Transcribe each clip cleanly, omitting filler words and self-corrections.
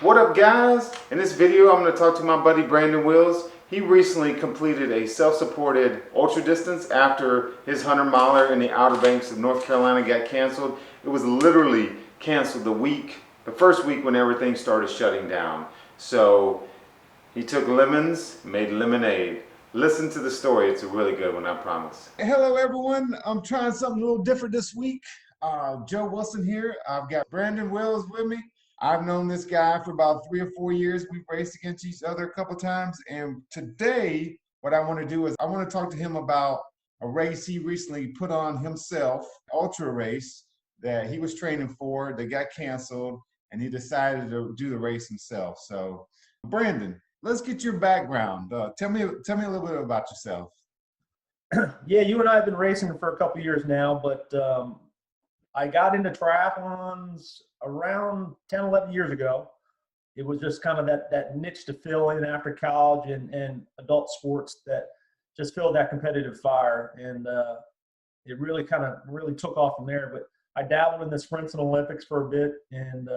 What up, guys? In this video, I'm going to talk to my buddy Brandon Wills. He recently completed a self-supported ultra distance after his 100-miler in the Outer Banks of North Carolina got canceled. It was literally canceled the first week when everything started shutting down. So he took lemons, made lemonade. Listen to the story. It's a really good one, I promise. Hello, everyone. I'm trying something a little different this week. Joe Wilson here. I've got Brandon Wills with me. I've known this guy for about 3 or 4 years. We've raced against each other a couple times. And today, what I want to do is I want to talk to him about a race he recently put on himself, ultra race that he was training for that got canceled, and he decided to do the race himself. So, Brandon, let's get your background. Tell me a little bit about yourself. Yeah, you and I have been racing for a couple of years now, but I got into triathlons around 10, 11 years ago. It was just kind of that niche to fill in after college and adult sports that just filled that competitive fire. And it really took off from there. But I dabbled in the sprints and Olympics for a bit and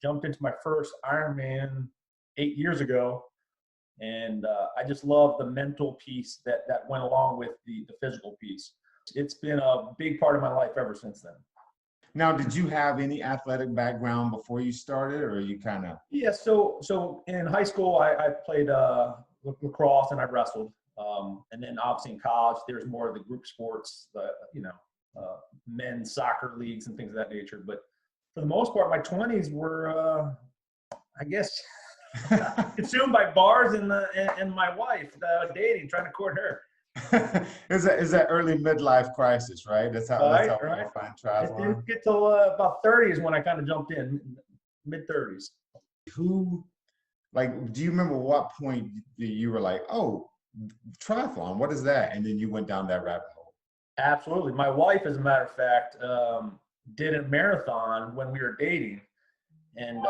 jumped into my first Ironman 8 years ago. And I just love the mental piece that went along with the physical piece. It's been a big part of my life ever since then. Now, did you have any athletic background before you started, or you kind of? Yeah, so in high school, I played lacrosse and I wrestled. And then obviously in college, there's more of the group sports, men's soccer leagues and things of that nature. But for the most part, my 20s were, I guess, consumed by bars and my wife dating, trying to court her. Is that early midlife crisis, right? That's how Right. we find triathlon. It didn't get till about 30 is when I kind of jumped in, mid-30s. Do you remember what point you were like, oh, triathlon, what is that? And then you went down that rabbit hole. Absolutely. My wife, as a matter of fact, did a marathon when we were dating. And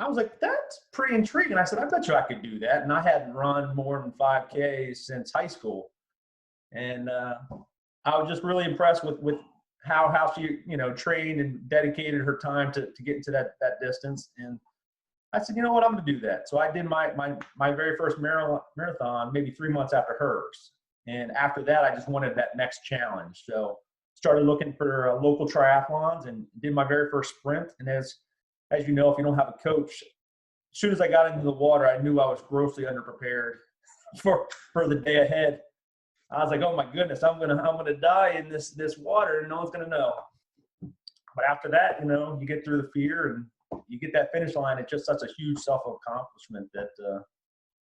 I was like, that's pretty intriguing. I said, I bet you I could do that. And I hadn't run more than 5K since high school. And I was just really impressed with how she, trained and dedicated her time to get into that distance. And I said, you know what, I'm going to do that. So I did my very first marathon maybe 3 months after hers. And after that, I just wanted that next challenge. So started looking for local triathlons and did my very first sprint. And as you know, if you don't have a coach, as soon as I got into the water, I knew I was grossly underprepared for the day ahead. I was like, oh my goodness, I'm gonna die in this water and no one's gonna know. But after that, you get through the fear and you get that finish line. It's just such a huge self-accomplishment that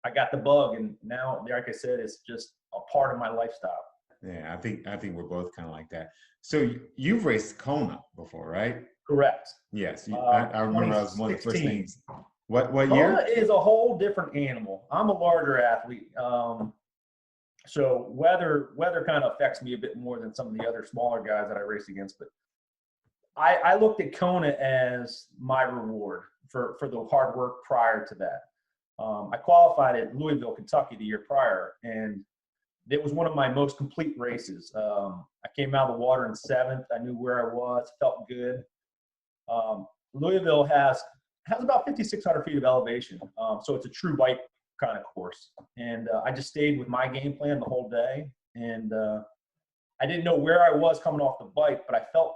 I got the bug, and now, like I said, it's just a part of my lifestyle. Yeah, I think we're both kind of like that. So you've raced Kona before, right? Correct. Yes, I remember that was one of the first things. What year? Kona is a whole different animal. I'm a larger athlete, so weather kind of affects me a bit more than some of the other smaller guys that I race against. But I looked at Kona as my reward for the hard work prior to that. I qualified at Louisville, Kentucky the year prior, and it was one of my most complete races. I came out of the water in 7th. I knew where I was, felt good. Louisville has about 5,600 feet of elevation, so it's a true bike kind of course. And I just stayed with my game plan the whole day, and I didn't know where I was coming off the bike, but I felt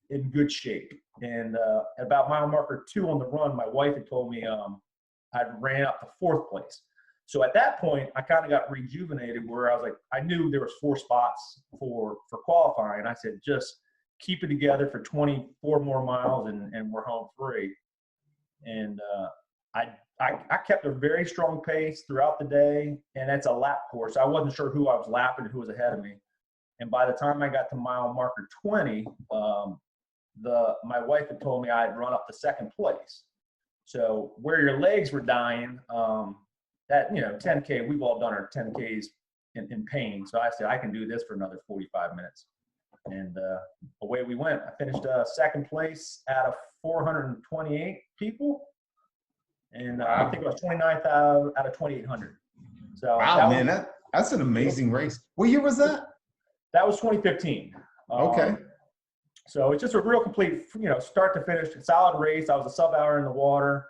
in good shape. And at about mile marker 2 on the run, my wife had told me I ran up to 4th place. So at that point, I kind of got rejuvenated where I was like, I knew there was 4 spots for qualifying. I said, just keep it together for 24 more miles and we're home free. And I kept a very strong pace throughout the day, and it's a lap course. I wasn't sure who I was lapping, who was ahead of me. And by the time I got to mile marker 20, my wife had told me I had run up to 2nd place. So where your legs were dying, that 10K, we've all done our 10Ks in pain. So I said I can do this for another 45 minutes. And away we went. I finished 2nd place out of 428 people. And I think it was 29th out of 2,800. So wow, man, that's an amazing race. What year was that? That was 2015. Okay. So it's just a real complete, start to finish, solid race. I was a sub-hour in the water.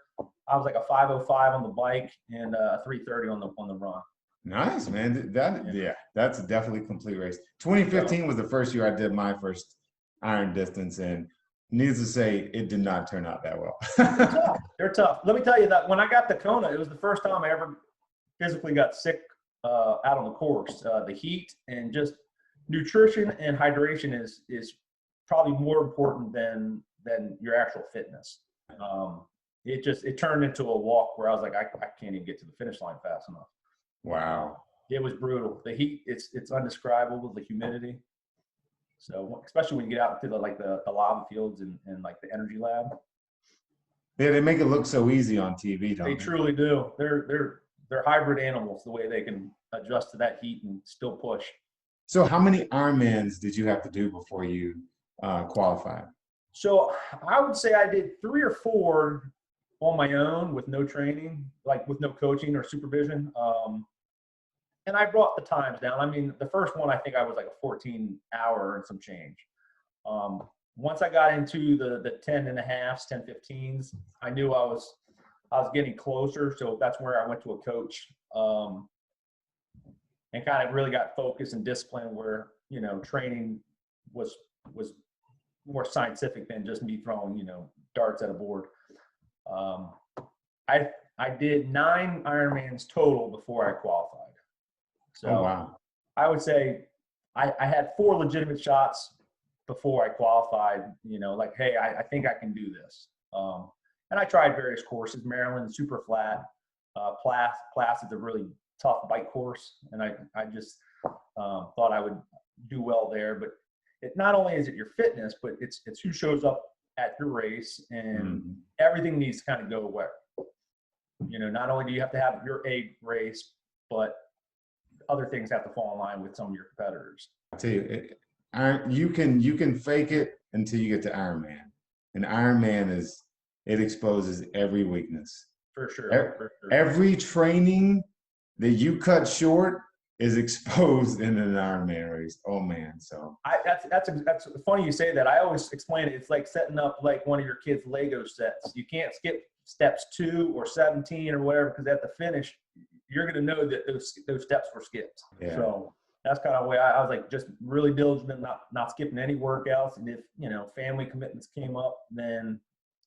I was like a 5:05 on the bike and 3:30 on the run. Nice, man. That's a definitely complete race. 2015 was the first year I did my first iron distance, and needless to say, it did not turn out that well. They're tough. They're tough. Let me tell you that when I got to Kona, it was the first time I ever physically got sick out on the course. The heat and just nutrition and hydration is probably more important than your actual fitness. It turned into a walk where I was like, I can't even get to the finish line fast enough. Wow. It was brutal. The heat, it's undescribable. The humidity. So especially when you get out into the lava fields and like the energy lab. Yeah, they make it look so easy on TV, don't they? They truly do. They're hybrid animals, the way they can adjust to that heat and still push. So how many Ironmans did you have to do before you qualified? So I would say I did 3 or 4 on my own with no training, like with no coaching or supervision. And I brought the times down. I mean, the first one, I think I was like a 14-hour and some change. Once I got into the 10 and a halves, 10, 15s, I knew I was getting closer. So that's where I went to a coach and kind of really got focused and disciplined where, training was more scientific than just me throwing, darts at a board. I did 9 Ironmans total before I qualified. So wow. I would say I had 4 legitimate shots before I qualified, like, hey, I think I can do this. And I tried various courses. Maryland, super flat. Plass is a really tough bike course. And I just thought I would do well there. But not only is it your fitness, but it's who shows up at your race, and everything needs to kind of go away. Not only do you have to have your A race, but other things have to fall in line with some of your competitors. I tell you, you can fake it until you get to Ironman. And Ironman it exposes every weakness. For sure. Every training that you cut short is exposed in an Ironman race. Oh man, so that's funny you say that. I always explain it. It's like setting up like one of your kids' Lego sets. You can't skip steps 2 or 17 or whatever, because at the finish, you're going to know that those steps were skipped. Yeah. So that's kind of the way I was like, just really diligent, not skipping any workouts. And if, family commitments came up, then,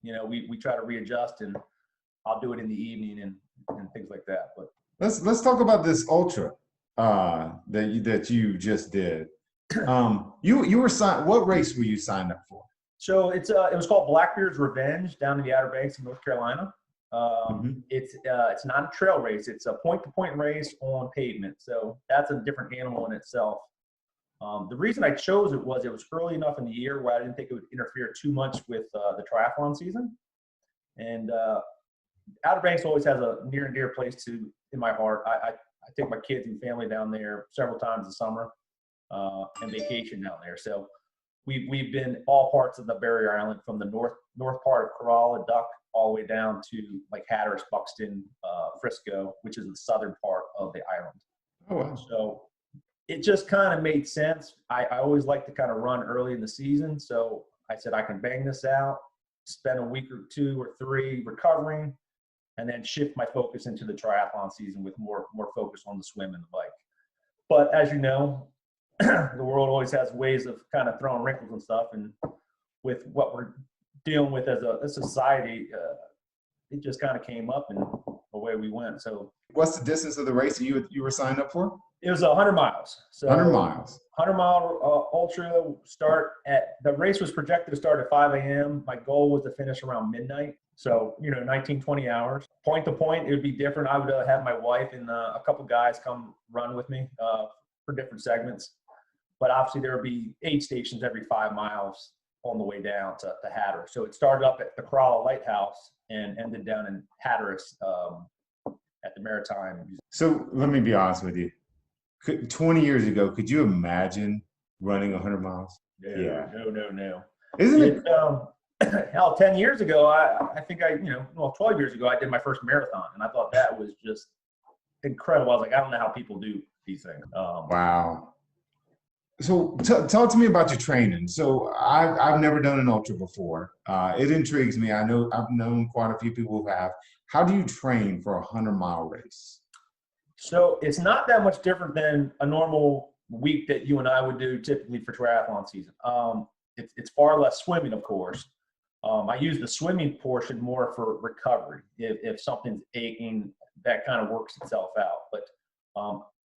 we try to readjust, and I'll do it in the evening and things like that. But let's talk about this ultra that you just did. You were signed. What race were you signed up for? So it was called Blackbeard's Revenge down in the Outer Banks of North Carolina. It's not a trail race. It's a point-to-point race on pavement. So that's a different animal in itself. The reason I chose it was early enough in the year where I didn't think it would interfere too much with the triathlon season. And Outer Banks always has a near and dear place in my heart. I take my kids and family down there several times in summer and vacation down there. So we've been all parts of the Barrier Island, from the north part of Corolla, Duck, all the way down to like Hatteras, Buxton, Frisco, which is the southern part of the island. Oh, wow. So it just kind of made sense. I always like to kind of run early in the season. So I said, I can bang this out, spend a week or 2 or 3 recovering, and then shift my focus into the triathlon season with more focus on the swim and the bike. But as you know, the world always has ways of kind of throwing wrinkles and stuff. And with what we're dealing with as a society, it just kind of came up and away we went. So what's the distance of the race that you were signed up for? It was 100 miles. So 100 miles. 100-mile ultra start the race was projected to start at 5 a.m. My goal was to finish around midnight. So, 19, 20 hours. Point to point, it would be different. I would have my wife and a couple guys come run with me for different segments. But obviously there would be aid stations every 5 miles on the way down to Hatteras. So it started up at the Corolla Lighthouse and ended down in Hatteras at the Maritime. So let me be honest with you. 20 years ago, could you imagine running 100 miles? No. Isn't it? Hell, 10 years ago, I think 12 years ago, I did my first marathon, and I thought that was just incredible. I was like, I don't know how people do these things. Wow. So talk to me about your training. So I've never done an ultra before. It intrigues me. I know I've known quite a few people who have. How do you train for a 100-mile race? So it's not that much different than a normal week that you and I would do typically for triathlon season. It's far less swimming, of course. I use the swimming portion more for recovery. If something's aching, that kind of works itself out. But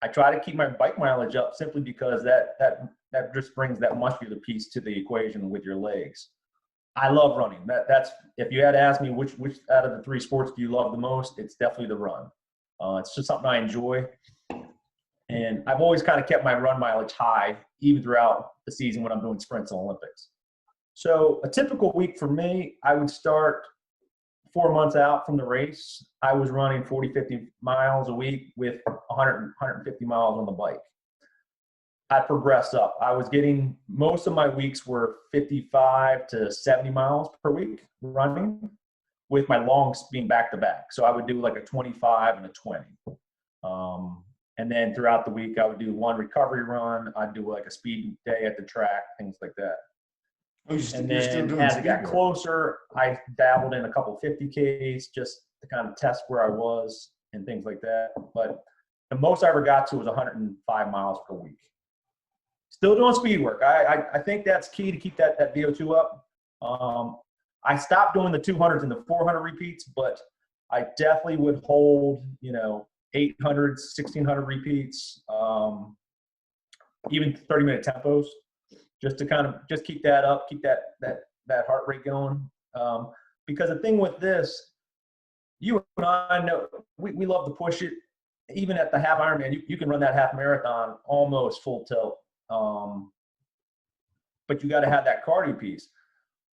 I try to keep my bike mileage up simply because that just brings that muscular piece to the equation with your legs. I love running. That's if you had to ask me which out of the three sports do you love the most, it's definitely the run. It's just something I enjoy, and I've always kind of kept my run mileage high even throughout the season when I'm doing sprints and Olympics. So a typical week for me, I would start 4 months out from the race. I was running 40, 50 miles a week with 100, 150 miles on the bike. I progressed up. I was getting, most of my weeks were 55 to 70 miles per week running, with my longs being back to back. So I would do like a 25 and a 20. And then throughout the week, I would do one recovery run. I'd do like a speed day at the track, things like that. Oh, And you're still then doing as it speed got work. closer, I dabbled in a couple 50Ks just to kind of test where I was and things like that. But the most I ever got to was 105 miles per week. Still doing speed work. I think that's key to keep that VO2 up. I stopped doing the 200s and the 400 repeats, but I definitely would hold, 800, 1600 repeats, even 30-minute tempos, just to kind of just keep that up, keep that heart rate going. Because the thing with this, you and I know we love to push it. Even at the half Ironman, you can run that half marathon almost full tilt. But you got to have that cardio piece.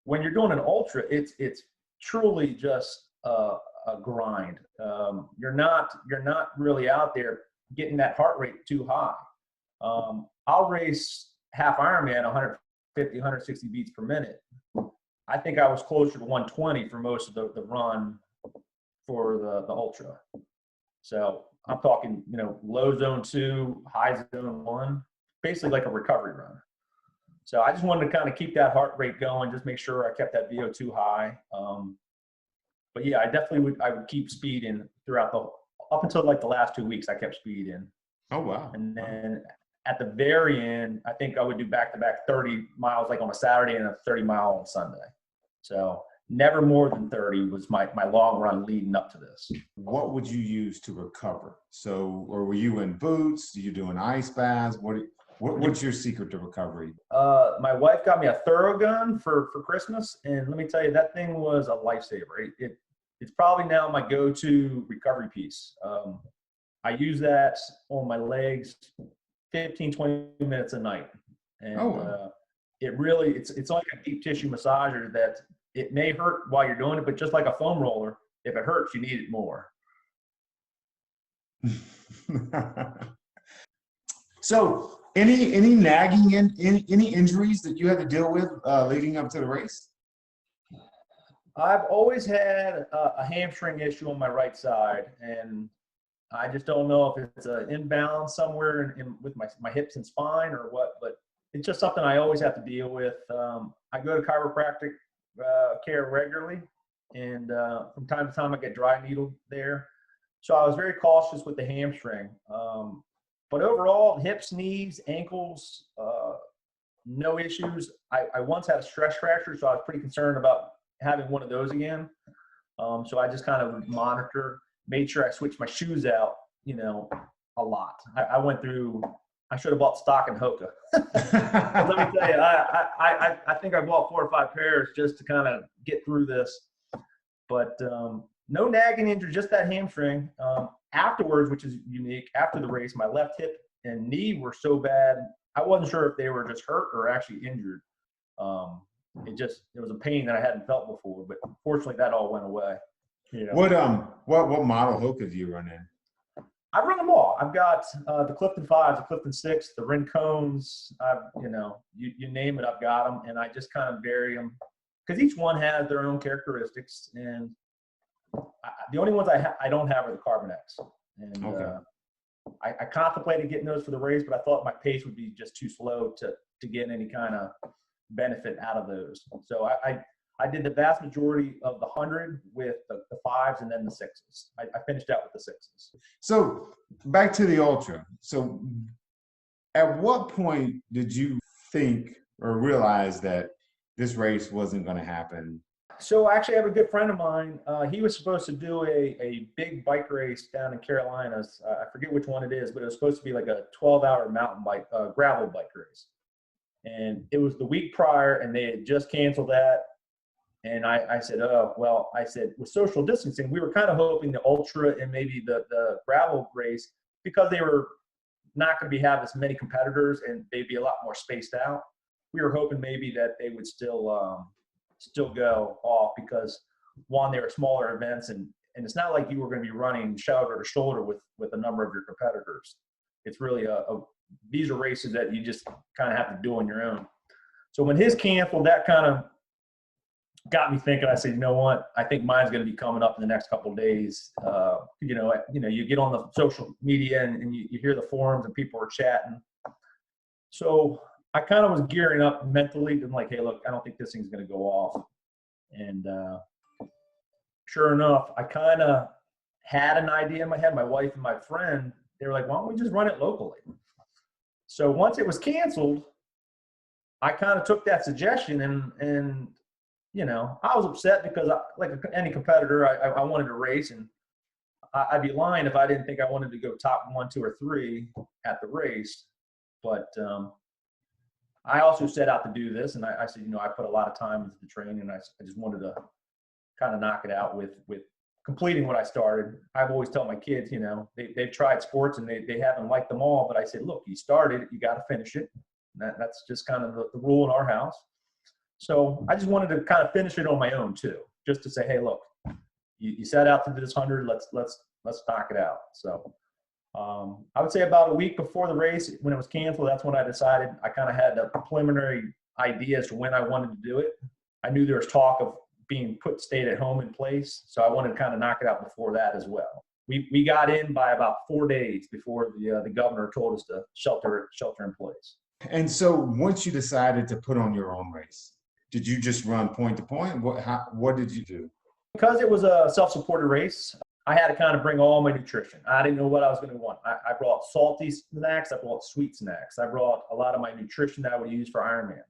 When you're doing an ultra, it's truly just a grind. You're not really out there getting that heart rate too high. I'll race half Ironman 150, 160 beats per minute. I think I was closer to 120 for most of the run for the ultra. So I'm talking, low zone 2, high zone 1, basically like a recovery run. So I just wanted to kind of keep that heart rate going, just make sure I kept that VO2 high. But yeah, I definitely would keep speed in throughout up until like the last 2 weeks, I kept speed in. Oh, wow. And then at the very end, I think I would do back-to-back 30 miles like on a Saturday and a 30-mile on Sunday. So never more than 30 was my long run leading up to this. What would you use to recover? So, or were you in boots? Are you doing ice baths? What's your secret to recovery? My wife got me a Thorogun for Christmas, and let me tell you, that thing was a lifesaver. It's probably now my go-to recovery piece. I use that on my legs 15, 20 minutes a night. And it's like a deep tissue massager that it may hurt while you're doing it, but just like a foam roller, if it hurts, you need it more. So any nagging any injuries that you had to deal with leading up to the race? I've always had a hamstring issue on my right side, and I just don't know if it's an imbalance somewhere with my hips and spine or what, but it's just something I always have to deal with. I go to chiropractic care regularly, and from time to time I get dry needled there. So I was very cautious with the hamstring. But overall, hips, knees, ankles, no issues. I once had a stress fracture, so I was pretty concerned about having one of those again. So I just kind of made sure I switched my shoes out, a lot. I went through, I should have bought stock in Hoka. Let me tell you, I think I bought 4 or 5 pairs just to kind of get through this. But no nagging injury, just that hamstring. Afterwards, which is unique, after the race, my left hip and knee were so bad, I wasn't sure if they were just hurt or actually injured. It was a pain that I hadn't felt before, but fortunately that all went away. What model Hoka do you run in? I run them all. I've got the Clifton 5s, the Clifton 6, the Rincones. You name it, I've got them, and I just kind of vary them because each one has their own characteristics. And the only ones I don't have are the Carbon X. And okay. I contemplated getting those for the race, but I thought my pace would be just too slow to get any kind of benefit out of those. So I did the vast majority of the 100 with the fives and then the sixes. I finished out with the sixes. So back to the ultra. So at what point did you think or realize that this race wasn't going to happen? So I actually have a good friend of mine. He was supposed to do a big bike race down in Carolinas. I forget which one it is, but it was supposed to be like a 12-hour mountain bike, gravel bike race. And it was the week prior, and they had just canceled that. And I said, oh, well, I said, with social distancing, we were kind of hoping the ultra and maybe the gravel race, because they were not going to have as many competitors and they'd be a lot more spaced out. We were hoping maybe that they would still go off because, one, they were smaller events, and it's not like you were going to be running shoulder to shoulder with a number of your competitors. It's really these are races that you just kind of have to do on your own. So when his canceled, that kind of got me thinking. I said, you know what? I think mine's going to be coming up in the next couple of days. You get on the social media and you hear the forums and people are chatting. So I kind of was gearing up mentally. I'm like, hey, look, I don't think this thing's going to go off. And sure enough, I kind of had an idea in my head. My wife and my friend, they were like, why don't we just run it locally? So once it was canceled, I kind of took that suggestion and I was upset because like any competitor, I wanted to race, and I'd be lying if I didn't think I wanted to go top 1, 2, or 3 at the race. But I also set out to do this, and I said, I put a lot of time into the training, and I just wanted to kind of knock it out with completing what I started. I've always tell my kids, they've tried sports and they haven't liked them all, but I said, look, you started it, you got to finish it. That's just kind of the rule in our house. So I just wanted to kind of finish it on my own too, just to say, hey, look, you set out to do this 100, let's knock it out. So I would say about a week before the race, when it was canceled, that's when I decided. I kind of had a preliminary idea as to when I wanted to do it. I knew there was talk of being stayed at home in place, so I wanted to kind of knock it out before that as well. We got in by about 4 days before the governor told us to shelter in place. And so once you decided to put on your own race, did you just run point to point? What did you do? Because it was a self-supported race, I had to kind of bring all my nutrition. I didn't know what I was going to want. I brought salty snacks. I brought sweet snacks. I brought a lot of my nutrition that I would use for Ironman.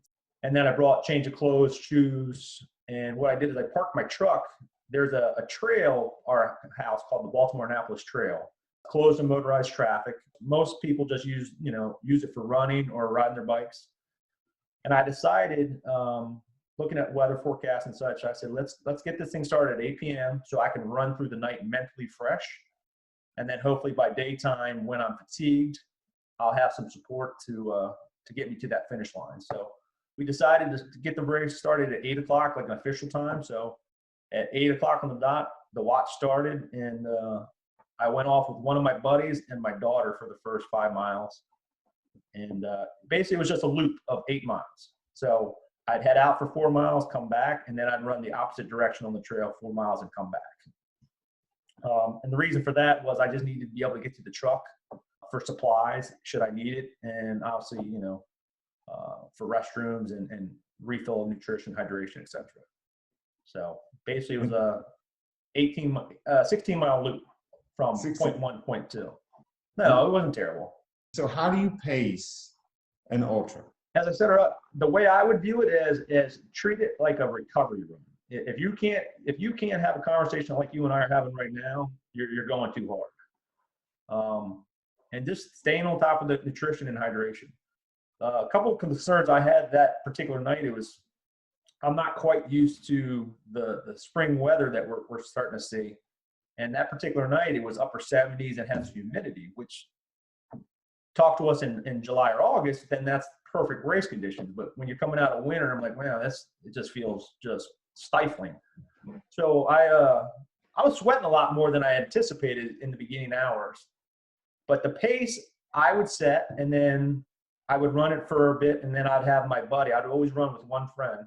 And then I brought change of clothes, shoes. And what I did is I parked my truck. There's a trail, our house, called the Baltimore-Annapolis Trail. Closed to motorized traffic. Most people just use it for running or riding their bikes. And I decided, looking at weather forecasts and such, I said, let's get this thing started at 8 p.m. so I can run through the night mentally fresh. And then hopefully by daytime, when I'm fatigued, I'll have some support to get me to that finish line. So we decided to get the race started at 8 o'clock, like an official time. So at 8 o'clock on the dot, the watch started, and I went off with one of my buddies and my daughter for the first 5 miles. And basically it was just a loop of 8 miles. So I'd head out for 4 miles, come back, and then I'd run the opposite direction on the trail 4 miles and come back. And the reason for that was I just needed to be able to get to the truck for supplies should I need it, and obviously, for restrooms and refill nutrition, hydration, etc. So basically it was a 16-mile loop from 16. point 1 to point 2. No, it wasn't terrible. So how do you pace an ultra? As I said, the way I would view it is treat it like a recovery run. If you can't have a conversation like you and I are having right now, you're going too hard. And just staying on top of the nutrition and hydration. A couple of concerns I had that particular night, I'm not quite used to the spring weather that we're starting to see. And that particular night, it was upper 70s and has humidity, which talk to us in July or August, then that's perfect race conditions. But when you're coming out of winter, I'm like, wow, it just feels just stifling. So I was sweating a lot more than I anticipated in the beginning hours. But the pace I would set, and then I would run it for a bit, and then I'd have my buddy. I'd always run with one friend.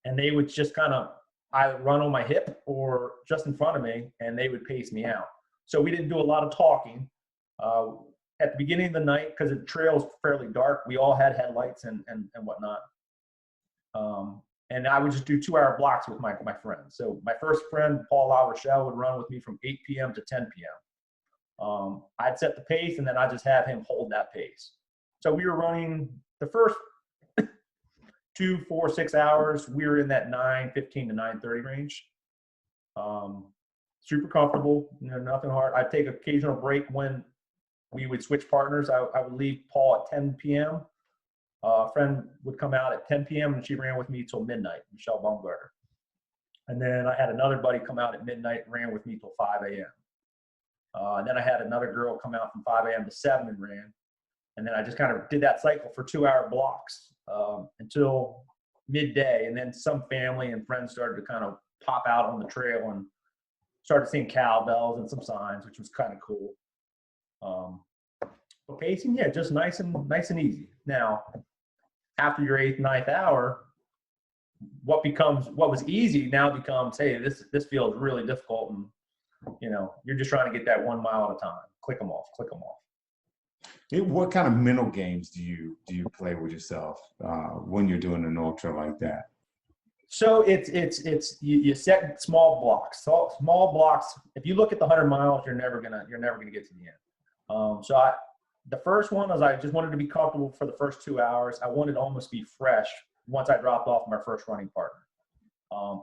And they would just kind of either run on my hip or just in front of me, and they would pace me out. So we didn't do a lot of talking. At the beginning of the night, because the trail is fairly dark, we all had headlights and whatnot. And I would just do 2-hour blocks with my friends. So my first friend, Paul LaRochelle, would run with me from 8 p.m. to 10 p.m. I'd set the pace, and then I'd just have him hold that pace. So we were running the first 2, 4, 6 hours. We were in that 9:15 to 9:30 range. Super comfortable, nothing hard. I'd take an occasional break when we would switch partners. I would leave Paul at 10 p.m. A friend would come out at 10 p.m. and she ran with me till midnight, Michelle Baumgarter. And then I had another buddy come out at midnight and ran with me till 5 a.m. And then I had another girl come out from 5 a.m. to 7 and ran. And then I just kind of did that cycle for 2-hour blocks until midday. And then some family and friends started to kind of pop out on the trail and started seeing cowbells and some signs, which was kind of cool. But pacing, yeah, just nice and easy. Now, after your 8th, 9th hour, what was easy now becomes, hey, this feels really difficult, and you're just trying to get that 1 mile at a time. Click them off. What kind of mental games do you play with yourself when you're doing an ultra like that? So it's you set small blocks. So small blocks. If you look at the 100 miles, you're never gonna get to the end. The first one was I just wanted to be comfortable for the first 2 hours. I wanted to almost be fresh once I dropped off my first running partner.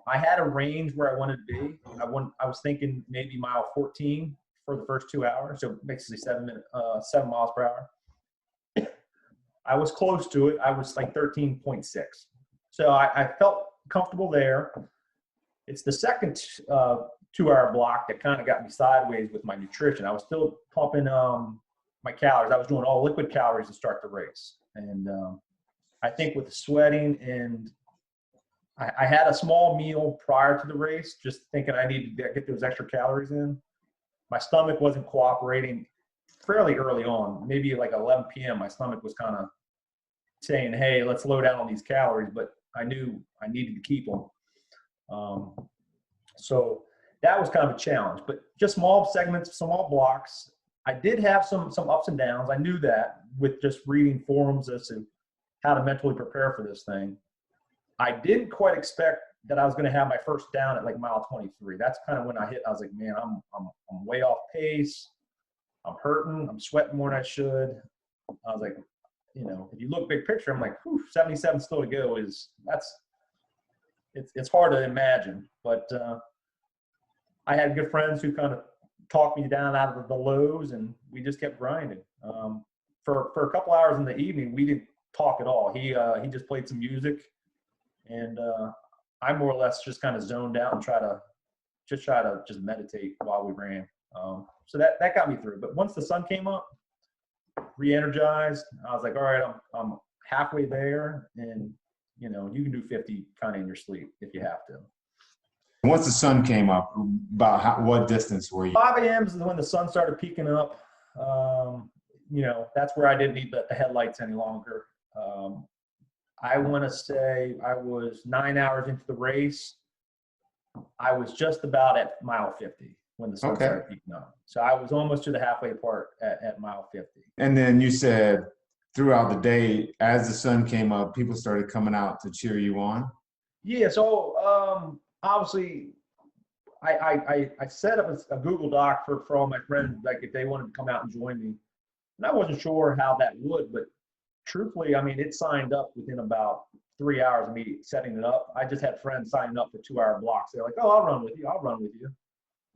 I had a range where I wanted to be. I was thinking maybe mile 14 for the first 2 hours, so basically 7 miles per hour. I was close to it. I was like 13.6. So I felt comfortable there. It's the second 2-hour block that kind of got me sideways with my nutrition. I was still pumping my calories. I was doing all liquid calories to start the race. And I think with the sweating, and I had a small meal prior to the race, just thinking I needed to get those extra calories in. My stomach wasn't cooperating fairly early on, maybe like 11 p.m. My stomach was kind of saying, hey, let's slow down on these calories, but I knew I needed to keep them. So that was kind of a challenge, but just small segments, small blocks. I did have some ups and downs. I knew that with just reading forums as to how to mentally prepare for this thing. I didn't quite expect that I was going to have my first down at like mile 23. That's kind of when I was like, man, I'm way off pace. I'm hurting. I'm sweating more than I should. I was like, if you look big picture, I'm like, 77 still to go it's hard to imagine. But I had good friends who kind of talked me down out of the lows, and we just kept grinding. For a couple hours in the evening, we didn't talk at all. He just played some music, and I more or less just kind of zoned out and try to just meditate while we ran. So that got me through. But once the sun came up, re-energized, I was like, all right, I'm halfway there, and you can do 50 kind of in your sleep if you have to. Once the sun came up, what distance were you? 5 a.m. is when the sun started peeking up. That's where I didn't need the headlights any longer. I want to say I was 9 hours into the race. I was just about at mile 50 when the sun started peeking up. So I was almost to the halfway part at mile 50. And then you said throughout the day, as the sun came up, people started coming out to cheer you on? Yeah, so obviously I set up a Google Doc for all my friends, like if they wanted to come out and join me. And I wasn't sure how that would, but truthfully, I mean, it signed up within about 3 hours of me setting it up. I just had friends signing up for 2-hour blocks. They're like, oh, I'll run with you.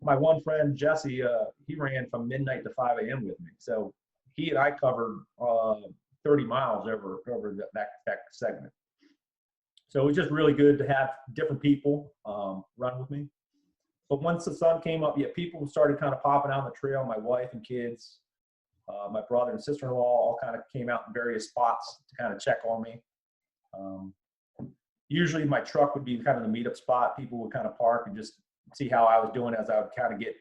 My one friend, Jesse, he ran from midnight to 5 a.m. with me. So he and I covered 30 miles over that segment. So it was just really good to have different people run with me. But once the sun came up, people started kind of popping out on the trail. My wife and kids, my brother and sister-in-law all kind of came out in various spots to kind of check on me. Usually my truck would be kind of the meetup spot. People would kind of park and just see how I was doing as I would kind of get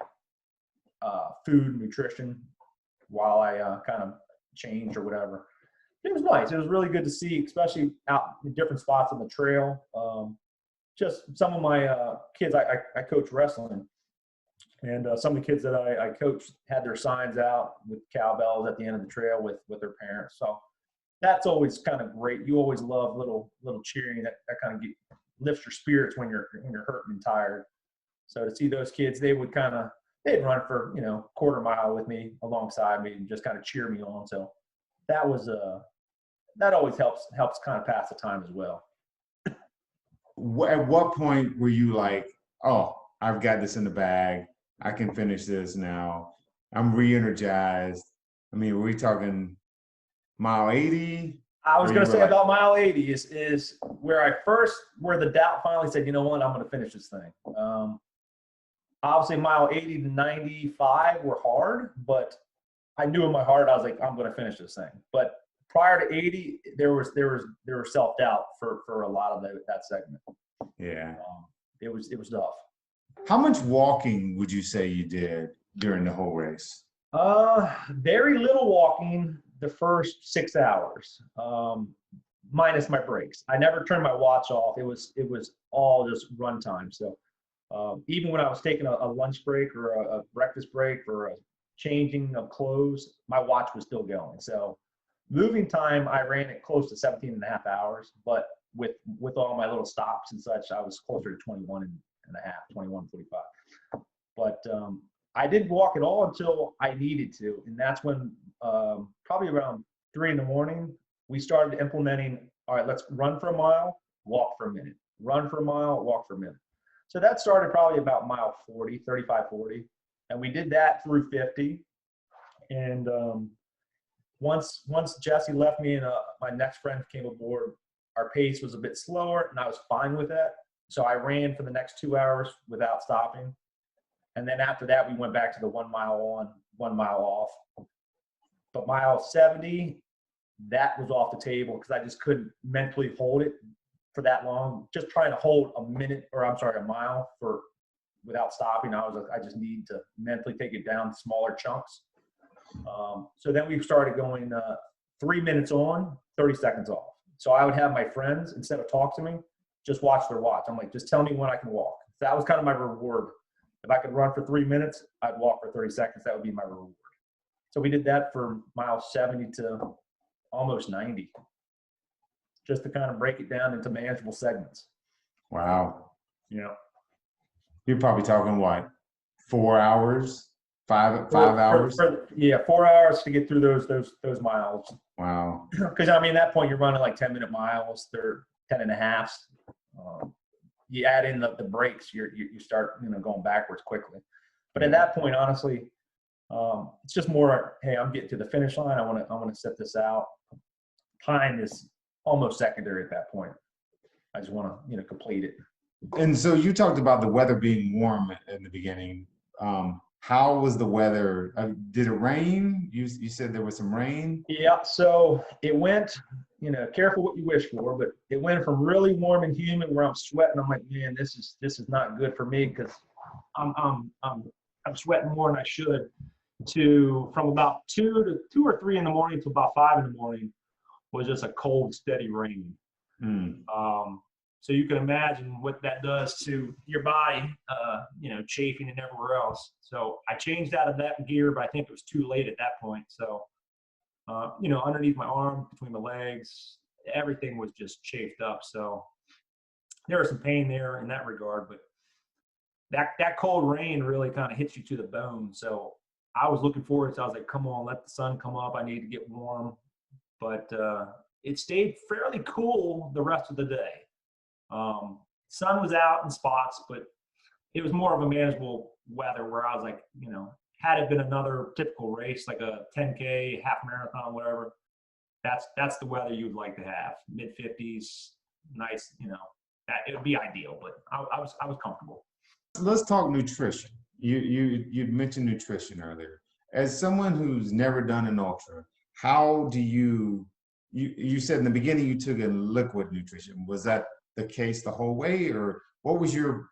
food, nutrition while I kind of changed or whatever. It was nice. It was really good to see, especially out in different spots on the trail. Just some of my kids, I coach wrestling, And some of the kids that I coached had their signs out with cowbells at the end of the trail with their parents. So that's always kind of great. You always love little cheering that kind of lifts your spirits when you're hurting and tired. So to see those kids, they'd run for quarter mile with me alongside me and just kind of cheer me on. So that was that always helps kind of pass the time as well. At what point were you like, oh, I've got this in the bag, I can finish this now, I'm re-energized? I mean, were we talking mile 80? I was going to say about mile 80 is where the doubt finally said, you know what, I'm going to finish this thing. Obviously mile 80 to 95 were hard, but I knew in my heart, I was like, I'm going to finish this thing. But prior to 80, there was self-doubt for a lot of that segment. Yeah. It was tough. How much walking would you say you did during the whole race? Very little walking the first 6 hours, minus my breaks. I never turned my watch off. It was all just run time. So even when I was taking a lunch break or a breakfast break or a changing of clothes, my watch was still going. So moving time, I ran it close to 17 and a half hours, but with all my little stops and such, I was closer to 21 and a half, 21:45. But I didn't walk at all until I needed to. And that's when probably around 3 in, we started implementing, all right, let's run for a mile, walk for a minute, run for a mile, walk for a minute. So that started probably about mile 40, 35, 40. And we did that through 50. And once Jesse left me and my next friend came aboard, our pace was a bit slower and I was fine with that. So I ran for the next 2 hours without stopping. And then after that, we went back to the 1 mile on, 1 mile off. But mile 70, that was off the table because I just couldn't mentally hold it for that long. Just trying to hold a mile without stopping. I just need to mentally take it down to smaller chunks. So then we started going 3 minutes on, 30 seconds off. So I would have my friends, instead of talk to me, just watch their watch. I'm like, just tell me when I can walk. That was kind of my reward. If I could run for 3 minutes, I'd walk for 30 seconds. That would be my reward. So we did that for mile 70 to almost 90, just to kind of break it down into manageable segments. Wow. Yeah. You're probably talking what, 4 hours, five hours? 4 hours to get through those miles. Wow. Because I mean, at that point you're running like 10-minute miles. They're 10 and a halves. You add in the breaks, you start going backwards quickly. But at that point, honestly, it's just more, hey, I'm getting to the finish line. I want to set this out. Time is almost secondary at that point. I just want to complete it. And so you talked about the weather being warm in the beginning. How was the weather? Did it rain? You said there was some rain? Yeah, so it went, careful what you wish for, but it went from really warm and humid where I'm sweating. I'm like, man, this is not good for me because I'm sweating more than I should, to from about 2 or 3 in the morning to about 5 in the morning was just a cold, steady rain. So you can imagine what that does to your body, chafing and everywhere else. So I changed out of that gear, but I think it was too late at that point. So, underneath my arm, between my legs, everything was just chafed up. So there was some pain there in that regard, but that cold rain really kind of hits you to the bone. So I was looking forward to it. I was like, come on, let the sun come up. I need to get warm. But it stayed fairly cool the rest of the day. Sun was out in spots, but it was more of a manageable weather where I was like, had it been another typical race, like a 10K, half marathon, whatever, that's the weather you'd like to have. Mid-50s, nice, that it would be ideal, but I was comfortable. Let's talk nutrition. You mentioned nutrition earlier. As someone who's never done an ultra, how do you said in the beginning you took in liquid nutrition. Was that the case the whole way, or what was your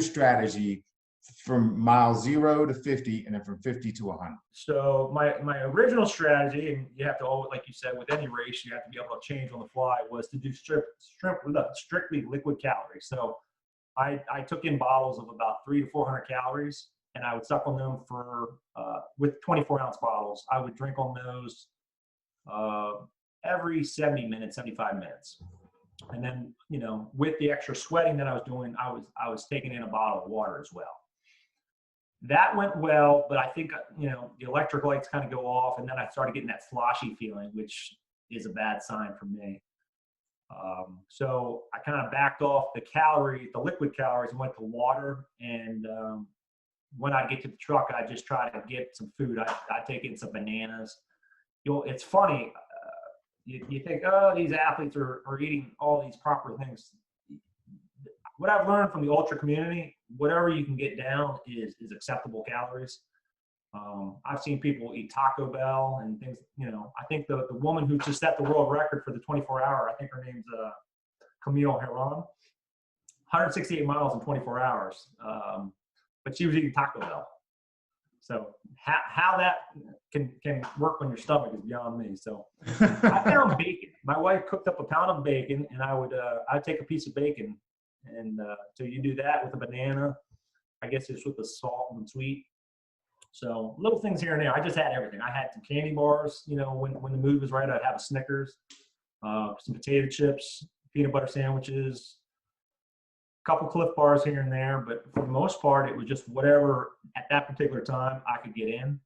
strategy from mile 0 to 50 and then from 50 to 100? So my original strategy, and you have to always, like you said, with any race, you have to be able to change on the fly, was to do strictly liquid calories. So I took in bottles of about 300 to 400 calories and I would suck on them for with 24-ounce bottles. I would drink on those every 70 minutes, 75 minutes. And then, with the extra sweating that I was doing, I was taking in a bottle of water as well. That went well, but I think, the electric lights kind of go off, and then I started getting that sloshy feeling, which is a bad sign for me. So I kind of backed off the liquid calories, and went to water. And when I get to the truck, I just try to get some food. I take in some bananas. It's funny. You think, oh, these athletes are eating all these proper things. What I've learned from the ultra community, whatever you can get down is acceptable calories. I've seen people eat Taco Bell and things, I think the woman who just set the world record for the 24-hour, I think her name's Camille Herron, 168 miles in 24 hours. But she was eating Taco Bell. So how that can work on your stomach is beyond me. So I found bacon. My wife cooked up a pound of bacon, and I'd take a piece of bacon. And so you do that with a banana, I guess it's with the salt and sweet. So little things here and there. I just had everything. I had some candy bars, when the mood was right, I'd have a Snickers, some potato chips, peanut butter sandwiches, a couple Cliff bars here and there. But for the most part, it was just whatever at that particular time I could get in.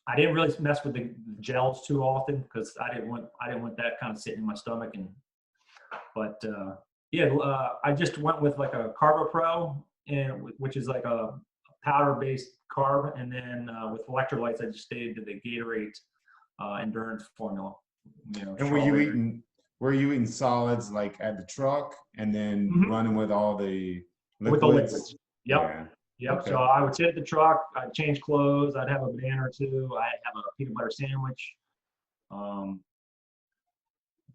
I didn't really mess with the gels too often because I didn't want that kind of sitting in my stomach. I just went with like a Carbo Pro, which is like a powder-based carb, and then with electrolytes, I just stayed to the Gatorade endurance formula. And were you eating solids like at the truck, and then running with all the liquids? With the liquids. Yep. Yeah. Yep. Okay. So I would sit at the truck. I'd change clothes. I'd have a banana or two. I'd have a peanut butter sandwich.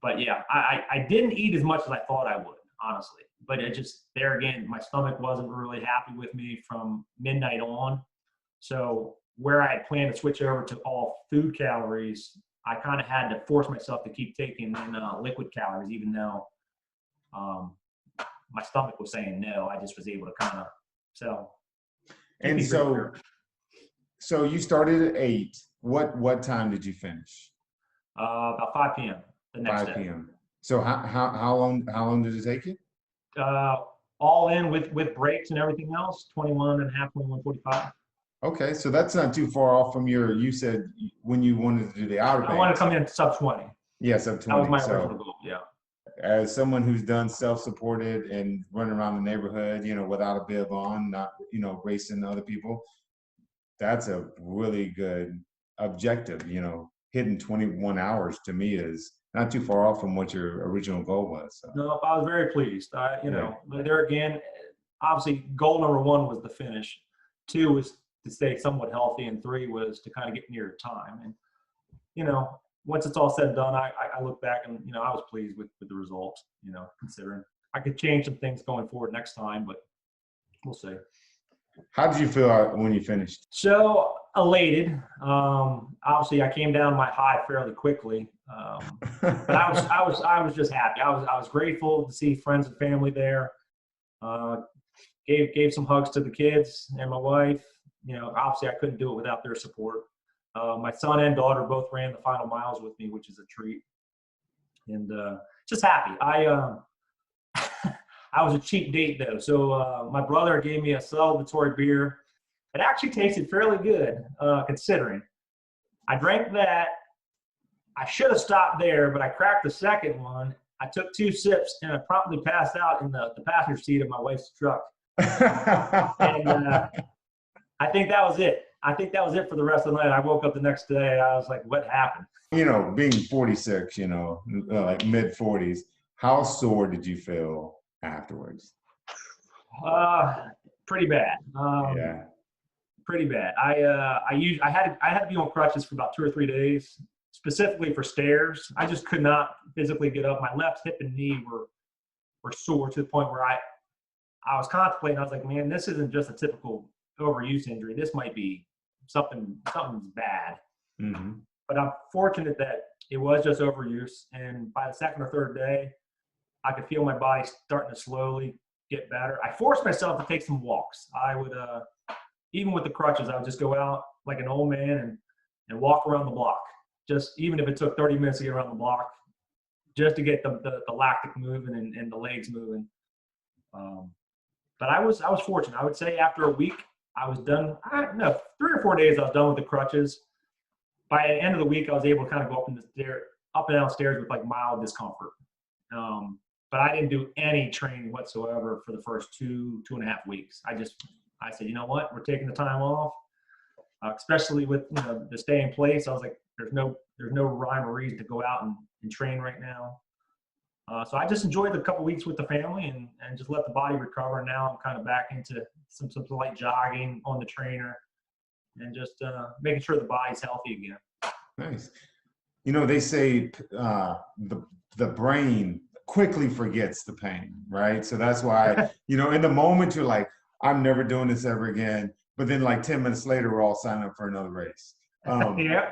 But yeah, I didn't eat as much as I thought I would, honestly. But it just, there again, my stomach wasn't really happy with me from midnight on. So where I had planned to switch over to all food calories, I kind of had to force myself to keep taking in liquid calories, even though my stomach was saying no. I just was able to kind of, And so you started at 8. What time did you finish? About 5 p.m. the next 5 day. p.m. So how long did it take you? All in with breaks and everything else, 21 and a half, 21:45. Okay, so that's not too far off from you said when you wanted to do the Outer Banks. I want to come in sub 20. Yeah, sub 20. That was my original goal, yeah. As someone who's done self-supported and running around the neighborhood, without a bib on, not, racing other people, that's a really good objective. Hitting 21 hours to me is not too far off from what your original goal was. So. No, I was very pleased. But there again, obviously goal number 1 was the finish. 2 was to stay somewhat healthy, and 3 was to kind of get near time. And, once it's all said and done, I look back and, I was pleased with the result, considering I could change some things going forward next time, but we'll see. How did you feel when you finished? So elated. Obviously I came down my high fairly quickly. But I was just happy. I was grateful to see friends and family there. Gave some hugs to the kids and my wife. Obviously I couldn't do it without their support. My son and daughter both ran the final miles with me, which is a treat. And just happy. I was a cheap date though. So my brother gave me a celebratory beer. It actually tasted fairly good, considering. I drank that. I should have stopped there, but I cracked the second one. I took 2 sips, and I promptly passed out in the passenger seat of my wife's truck. And I think that was it. I think that was it for the rest of the night. I woke up the next day. I was like, what happened? Being 46, like mid-40s, how sore did you feel afterwards? Pretty bad. Yeah. Pretty bad. I had to be on crutches for about 2 or 3 days, specifically for stairs. I just could not physically get up. My left hip and knee were sore to the point where I was contemplating. I was like, man, this isn't just a typical overuse injury. This might be something's bad. Mm-hmm. But I'm fortunate that it was just overuse. And by the second or third day, I could feel my body starting to slowly get better. I forced myself to take some walks. I would, even with the crutches, I would just go out like an old man and walk around the block. Just even if it took 30 minutes to get around the block, just to get the lactic moving and the legs moving. But I was fortunate. I would say after a week, I was done. No, 3 or 4 days I was done with the crutches. By the end of the week, I was able to kind of go up and down stairs with like mild discomfort. But I didn't do any training whatsoever for the first 2.5 weeks. I said, you know what, we're taking the time off, especially with the stay in place. I was like, there's no rhyme or reason to go out and train right now. So I just enjoyed the couple weeks with the family and just let the body recover. And now I'm kind of back into some light jogging on the trainer and just making sure the body's healthy again. Nice. They say the brain quickly forgets the pain, right? So that's why, in the moment you're like, I'm never doing this ever again. But then like 10 minutes later, we're all signing up for another race. Yeah.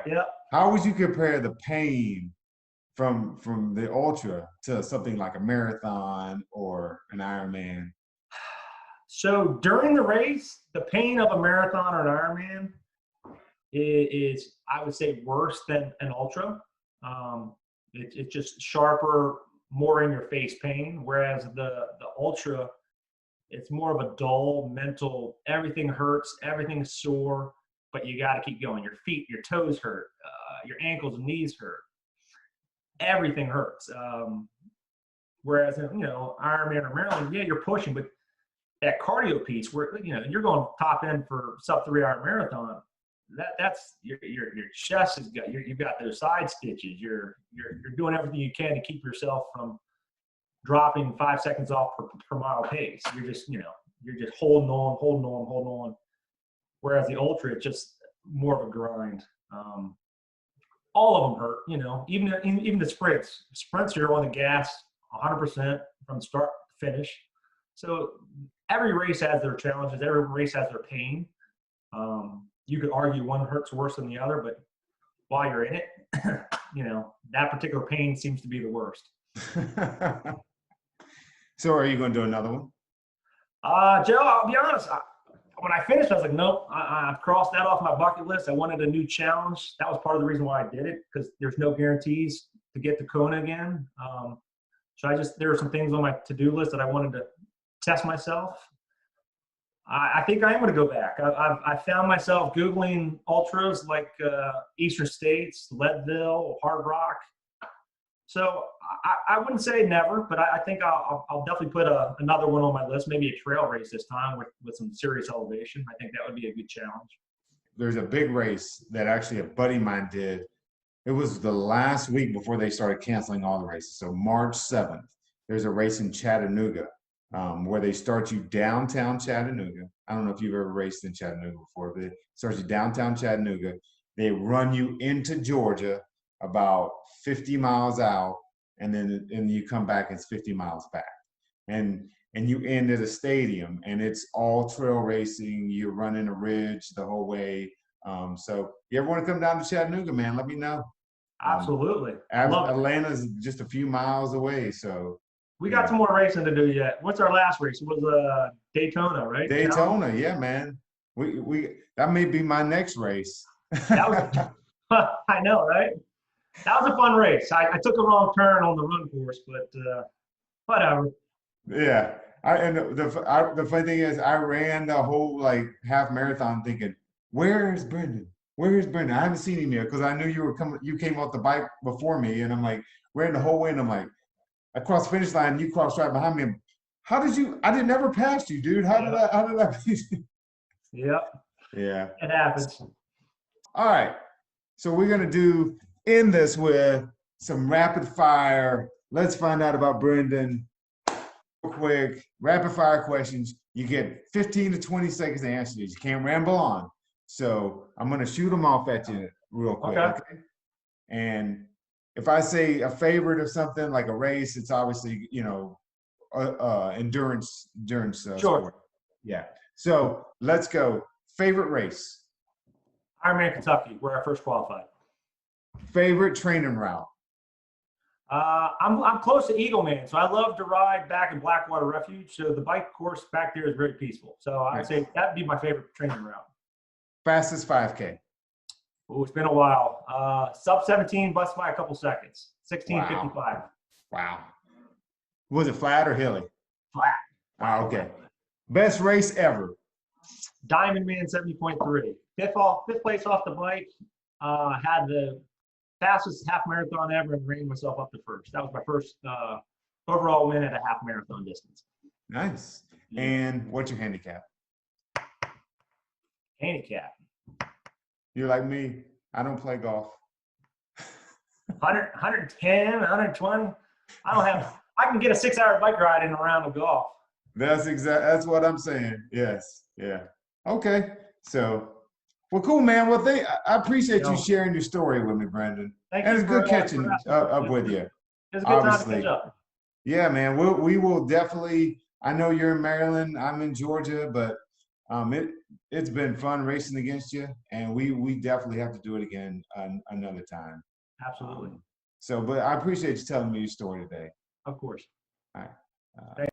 How would you compare the pain from the ultra to something like a marathon or an Ironman? So during the race, the pain of a marathon or an Ironman is I would say, worse than an ultra. It's just sharper, more in your face pain. Whereas the ultra, it's more of a dull mental, everything hurts, everything's sore, but you got to keep going. Your feet, your toes hurt, your ankles and knees hurt. Everything hurts. Whereas, Ironman or marathon, yeah, you're pushing, but that cardio piece where, you're going top end for sub 3 hour marathon, that's your chest is got, you've got those side stitches. You're doing everything you can to keep yourself from dropping 5 seconds off per mile pace. You're just holding on. Whereas the ultra, it's just more of a grind. All of them hurt, even the sprints. Sprints, you're on the gas 100% from start to finish. So every race has their challenges. Every race has their pain. You could argue one hurts worse than the other, but while you're in it, that particular pain seems to be the worst. So are you going to do another one? Joe, I'll be honest. When I finished, I was like, nope, I've crossed that off my bucket list. I wanted a new challenge. That was part of the reason why I did it, because there's no guarantees to get to Kona again. So there were some things on my to-do list that I wanted to test myself. I think I am going to go back. I found myself Googling ultras like Eastern States, Leadville, Hard Rock. So I wouldn't say never, but I think I'll definitely put another one on my list, maybe a trail race this time with some serious elevation. I think that would be a good challenge. There's a big race that actually a buddy of mine did. It was the last week before they started canceling all the races. So March 7th, there's a race in Chattanooga where they start you downtown Chattanooga. I don't know if you've ever raced in Chattanooga before, but it starts you downtown Chattanooga. They run you into Georgia about 50 miles out, and then you come back, it's 50 miles back. And you end at a stadium, and it's all trail racing. You're running a ridge the whole way. So you ever want to come down to Chattanooga, man, let me know. Absolutely. Atlanta's just a few miles away, so. We got some more racing to do yet. What's our last race? It was Daytona, right? Daytona, yeah, man. We that may be my next race. That was, I know, right? That was a fun race. I took a wrong turn on the run course, but whatever. Yeah, the funny thing is, I ran the whole half marathon thinking, "Where's Brendan? Where's Brendan?" I haven't seen him yet because I knew you were coming. You came off the bike before me, and I'm like, ran the whole way, and I'm like, I crossed the finish line, and you crossed right behind me. How did you? I did never pass you, dude. How did I beat you? Yep. Yeah. It happens. All right. So we're gonna end this with some rapid fire. Let's find out about Brendan. Real quick, rapid fire questions. You get 15 to 20 seconds to answer these. You can't ramble on. So I'm gonna shoot them off at you real quick. Okay? And if I say a favorite of something like a race, it's obviously endurance Sure. Sport. Yeah. So let's go. Favorite race? Ironman Kentucky, where I first qualified. Favorite training route? I'm close to Eagle Man, so I love to ride back in Blackwater Refuge. So the bike course back there is very peaceful. So I'd say that'd be my favorite training route. Fastest 5K. Oh, it's been a while. Sub 17 bust by a couple seconds. 16:55. Wow. Wow. Was it flat or hilly? Flat. Okay. Best race ever. Diamond Man 70.3. Fifth place off the bike. Had the fastest half marathon ever and ran myself up to first. That was my first overall win at a half marathon distance. Nice. And what's your handicap? Handicap. You're like me. I don't play golf. 100, 110, 120. I can get a 6-hour bike ride in a round of golf. That's what I'm saying. Yes. Yeah. Okay. So, well, cool, man. Well, I appreciate you sharing your story with me, Brandon. Thank and you it's good catching up yeah. with you. It's a good time to catch up. Yeah, man. We will definitely. I know you're in Maryland. I'm in Georgia, but it's been fun racing against you, and we definitely have to do it again another time. Absolutely. But I appreciate you telling me your story today. Of course. All right.